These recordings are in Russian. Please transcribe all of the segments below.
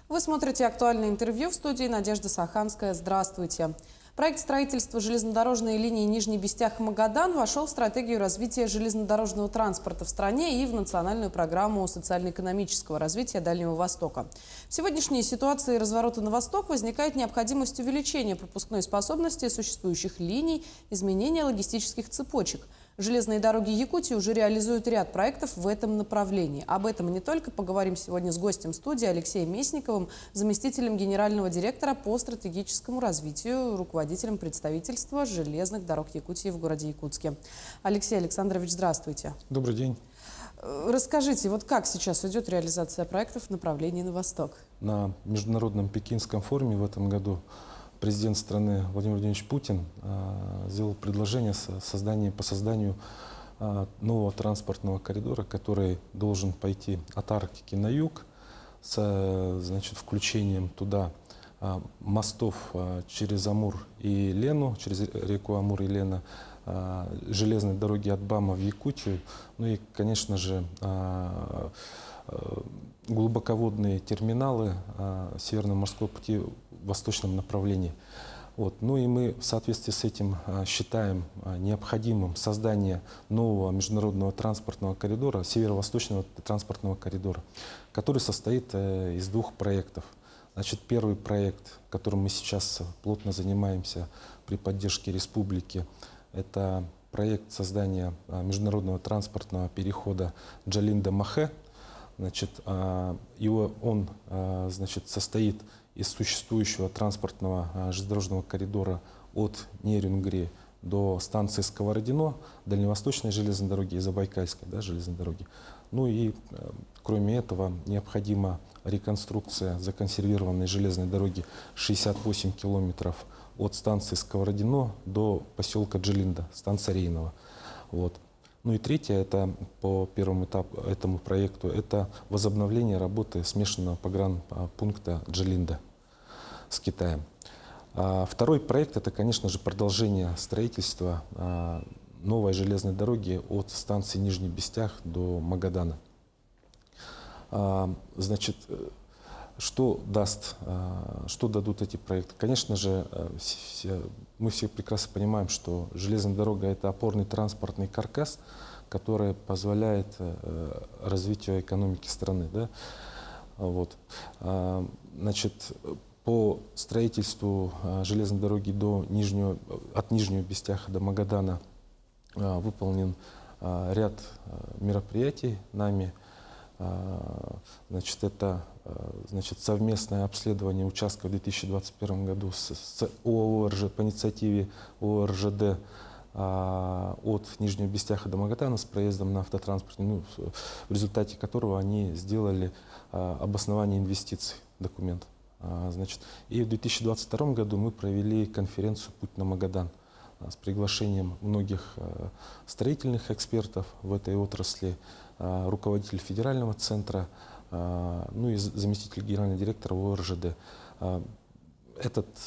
Вы смотрите «Актуальное интервью», в студии Надежда Саханская. Здравствуйте. Проект строительства железнодорожной линии Нижний Бестях-Магадан вошел в стратегию развития железнодорожного транспорта в стране и в национальную программу социально-экономического развития Дальнего Востока. В сегодняшней ситуации разворота на восток возникает необходимость увеличения пропускной способности существующих линий, изменения логистических цепочек. Железные дороги Якутии уже реализуют ряд проектов в этом направлении. Об этом и не только поговорим сегодня с гостем студии Алексеем Месниковым, заместителем генерального директора по стратегическому развитию, руководителем представительства железных дорог Якутии в городе Якутске. Алексей Александрович, здравствуйте. Добрый день. Расскажите, вот как сейчас идет реализация проектов в направлении на восток? На международном Пекинском форуме в этом году президент страны Владимир Владимирович Путин сделал предложение по созданию нового транспортного коридора, который должен пойти от Арктики на юг с включением туда мостов через Амур и Лену, через реку Амур и Лена, железной дороги от БАМа в Якутию, ну и, конечно же, глубоководные терминалы Северного морского пути в восточном направлении. Ну и мы в соответствии с этим считаем необходимым создание нового международного транспортного коридора, северо-восточного транспортного коридора, который состоит из двух проектов. Значит, первый проект, которым мы сейчас плотно занимаемся при поддержке республики, это проект создания международного транспортного перехода Джалинда-Махе. Значит, он состоит из существующего транспортного железнодорожного коридора от Нерюнгри до станции Сковородино, Дальневосточной железной дороги и Забайкальской железной дороги. Ну и кроме этого необходима реконструкция законсервированной железной дороги 68 километров от станции Сковородино до поселка Джалинда, станция Рейнова. Ну и третье, это по первому этапу этому проекту, это возобновление работы смешанного погранпункта Джалинда с Китаем. Второй проект, это, конечно же, продолжение строительства новой железной дороги от станции Нижний Бестях до Магадана. Значит, что дадут эти проекты? Конечно же, мы все прекрасно понимаем, что железная дорога – это опорный транспортный каркас, который позволяет развитию экономики страны. Значит, по строительству железной дороги от Нижнего Бестяха до Магадана выполнен ряд мероприятий нами. Значит, это совместное обследование участка в 2021 году с ООРЖ, по инициативе ОРЖД от Нижнего Бестяха до Магадана с проездом на автотранспорте, в результате которого они сделали обоснование инвестиций, документ. Значит, и в 2022 году мы провели конференцию «Путь на Магадан» с приглашением многих строительных экспертов в этой отрасли, руководитель федерального центра, ну и заместитель генерального директора ОРЖД.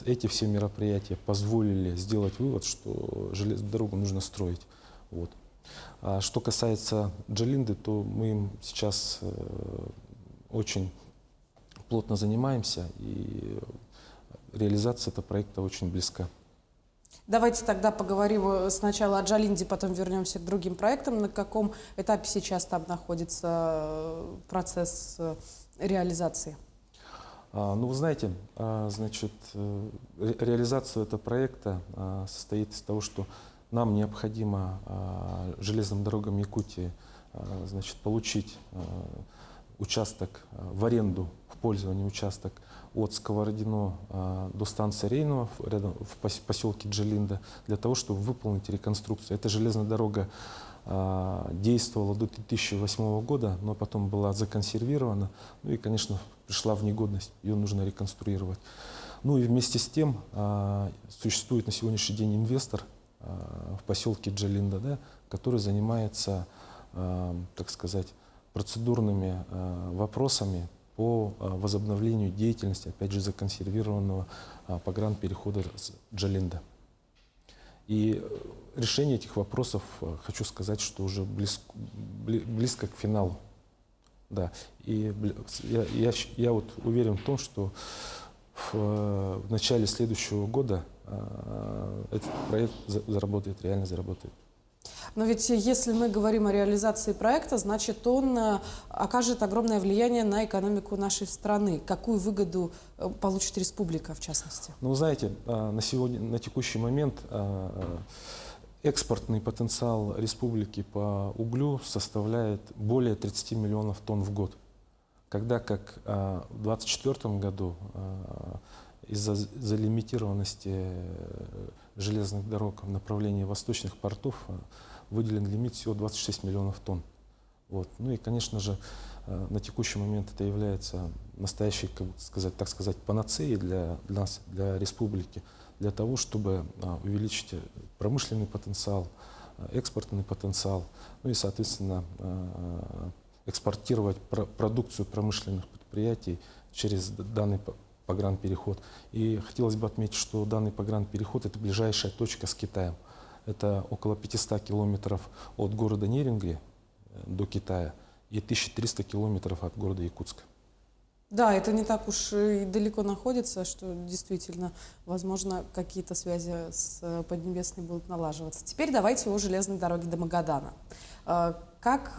Эти все мероприятия позволили сделать вывод, что железную дорогу нужно строить. Что касается Джалинды, то мы им сейчас очень плотно занимаемся, и реализация этого проекта очень близка. Давайте тогда поговорим сначала о Джалинде, потом вернемся к другим проектам. На каком этапе сейчас там находится процесс реализации? Ну, вы знаете, значит, реализация этого проекта состоит из того, что нам необходимо железным дорогам Якутии получить участок в аренду, в пользование участок от Сковородино до станции Рейнова, рядом в поселке Джалинда, для того, чтобы выполнить реконструкцию. Эта железная дорога действовала до 2008 года, но потом была законсервирована, ну и, конечно, пришла в негодность, ее нужно реконструировать. Ну и вместе с тем существует на сегодняшний день инвестор в поселке Джалинда, который занимается, так сказать, процедурными вопросами по возобновлению деятельности, опять же, законсервированного погранперехода Джалинда. И решение этих вопросов, хочу сказать, что уже близко к финалу. Да. И я вот уверен в том, что в начале следующего года этот проект заработает, реально заработает. Но ведь если мы говорим о реализации проекта, значит, он окажет огромное влияние на экономику нашей страны. Какую выгоду получит республика, в частности? Ну, вы знаете, на текущий момент экспортный потенциал республики по углю составляет более 30 миллионов тонн в год. Когда как в 2024 году из-за залимитированности железных дорог в направлении восточных портов выделен лимит всего 26 миллионов тонн. Вот. Ну и, конечно же, на текущий момент это является настоящей, так сказать, панацеей для нас, для республики, для того, чтобы увеличить промышленный потенциал, экспортный потенциал, ну и, соответственно, экспортировать продукцию промышленных предприятий через данный погранпереход. И хотелось бы отметить, что данный погранпереход — это ближайшая точка с Китаем. Это около 500 километров от города Нерюнгри до Китая и 1300 километров от города Якутска. Да, это не так уж и далеко находится, что действительно, возможно, какие-то связи с Поднебесной будут налаживаться. Теперь давайте о железной дороге до Магадана. Как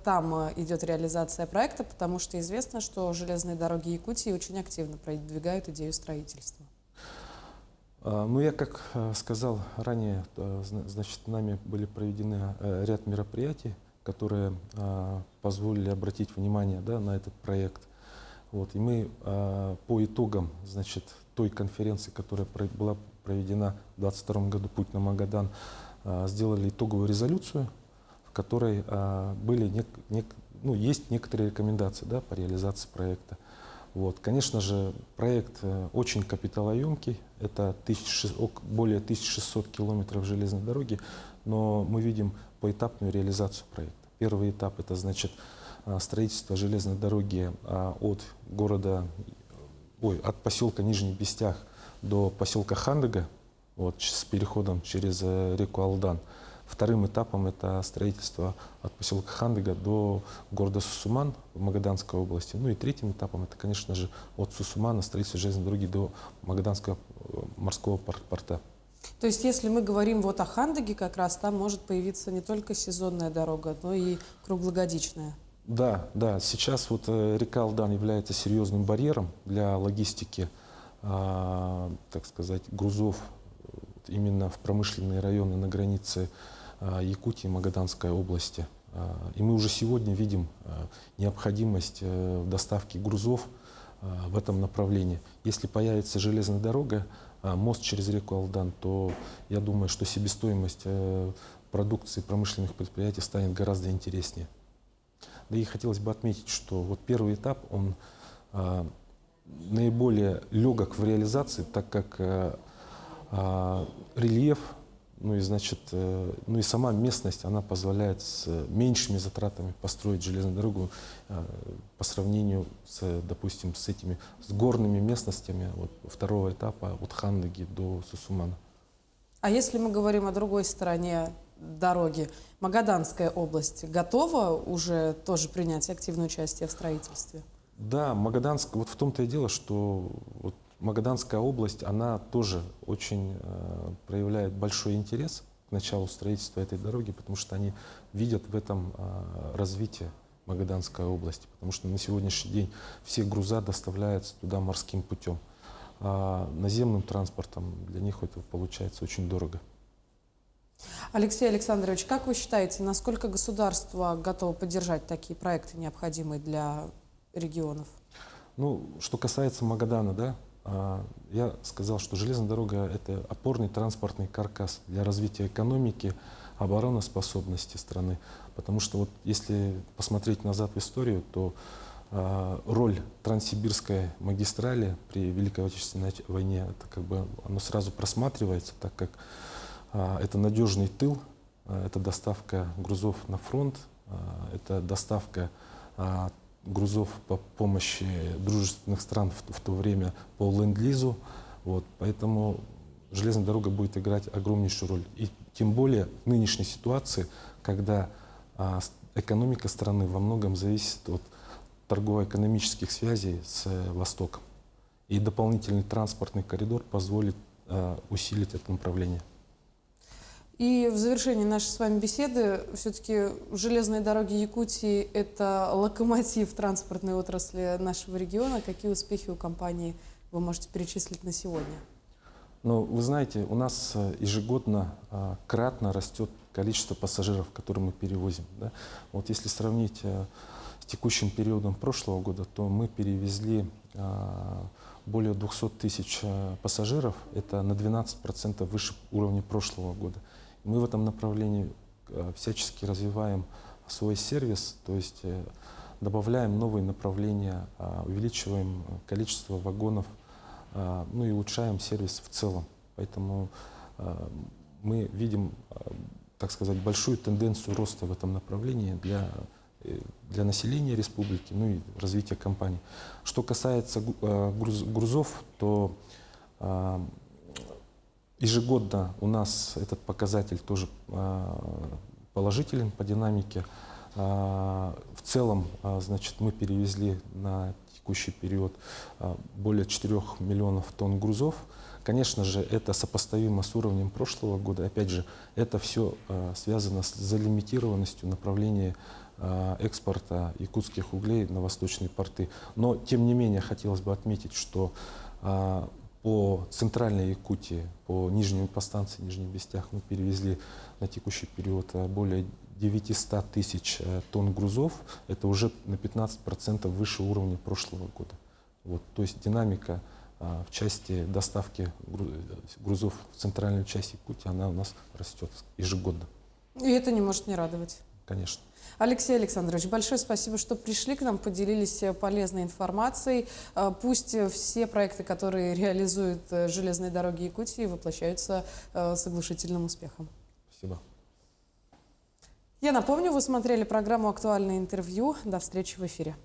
там идет реализация проекта, потому что известно, что железные дороги Якутии очень активно продвигают идею строительства. Ну, я, как сказал ранее, значит, нами были проведены ряд мероприятий, которые позволили обратить внимание, да, на этот проект. Вот, и мы по итогам, значит, той конференции, которая была проведена в 2022 году «Путь на Магадан», сделали итоговую резолюцию, в которой есть некоторые рекомендации, да, по реализации проекта. Вот. Конечно же, проект очень капиталоемкий, это более 1600 километров железной дороги, но мы видим поэтапную реализацию проекта. Первый этап — это, значит, строительство железной дороги от поселка Нижний Бестях до поселка Хандыга, вот, с переходом через реку Алдан. Вторым этапом это строительство от поселка Хандыга до города Сусуман в Магаданской области. Ну и третьим этапом это, конечно же, от Сусумана строительство железной дороги до Магаданского морского порта. То есть, если мы говорим вот о Хандыге, как раз там может появиться не только сезонная дорога, но и круглогодичная. Да, да. Сейчас вот река Алдан является серьезным барьером для логистики, так сказать, грузов именно в промышленные районы на границе Якутии и Магаданской области. И мы уже сегодня видим необходимость в доставке грузов в этом направлении. Если появится железная дорога, мост через реку Алдан, то я думаю, что себестоимость продукции промышленных предприятий станет гораздо интереснее. Да и хотелось бы отметить, что вот первый этап, он наиболее легок в реализации, так как рельеф, ну и сама местность, она позволяет с меньшими затратами построить железную дорогу по сравнению допустим, с горными местностями вот, второго этапа от Хандыги до Сусумана. А если мы говорим о другой стороне дороги, Магаданская область готова уже тоже принять активное участие в строительстве? Да, Магаданская, вот в том-то и дело, что вот Магаданская область, она тоже очень проявляет большой интерес к началу строительства этой дороги, потому что они видят в этом развитие Магаданской области, потому что на сегодняшний день все груза доставляются туда морским путем, а наземным транспортом для них это получается очень дорого. Алексей Александрович, как вы считаете, насколько государство готово поддержать такие проекты, необходимые для регионов? Ну, что касается Магадана, да, я сказал, что железная дорога — это опорный транспортный каркас для развития экономики, обороноспособности страны. Потому что вот если посмотреть назад в историю, то роль Транссибирской магистрали при Великой Отечественной войне, это как бы оно сразу просматривается, так как это надежный тыл, это доставка грузов на фронт, это доставка грузов по помощи дружественных стран в то время по ленд-лизу. Вот, поэтому железная дорога будет играть огромнейшую роль. И тем более в нынешней ситуации, когда экономика страны во многом зависит от торгово-экономических связей с Востоком. И дополнительный транспортный коридор позволит усилить это направление. И в завершении нашей с вами беседы, все-таки железные дороги Якутии – это локомотив транспортной отрасли нашего региона. Какие успехи у компании вы можете перечислить на сегодня? Но вы знаете, у нас ежегодно кратно растет количество пассажиров, которые мы перевозим. Да? Вот если сравнить с текущим периодом прошлого года, то мы перевезли более 200 тысяч пассажиров. Это на 12% выше уровня прошлого года. Мы в этом направлении всячески развиваем свой сервис, то есть добавляем новые направления, увеличиваем количество вагонов, ну и улучшаем сервис в целом. Поэтому мы видим, так сказать, большую тенденцию роста в этом направлении для населения республики, ну и развития компании. Что касается грузов, то ежегодно у нас этот показатель тоже положителен по динамике. В целом, значит, мы перевезли на текущий период более 4 миллионов тонн грузов. Конечно же, это сопоставимо с уровнем прошлого года. Опять же, это все связано с залимитированностью направления экспорта якутских углей на восточные порты. Но, тем не менее, хотелось бы отметить, что по центральной Якутии, по нижней подстанции Нижний Бестях мы перевезли на текущий период более 900 тысяч тонн грузов. Это уже на 15% выше уровня прошлого года. Вот, то есть динамика в части доставки грузов в центральную часть Якутии, она у нас растет ежегодно. И это не может не радовать. Конечно. Алексей Александрович, большое спасибо, что пришли к нам, поделились полезной информацией. Пусть все проекты, которые реализуют железные дороги Якутии, воплощаются с оглушительным успехом. Спасибо. Я напомню, вы смотрели программу «Актуальное интервью». До встречи в эфире.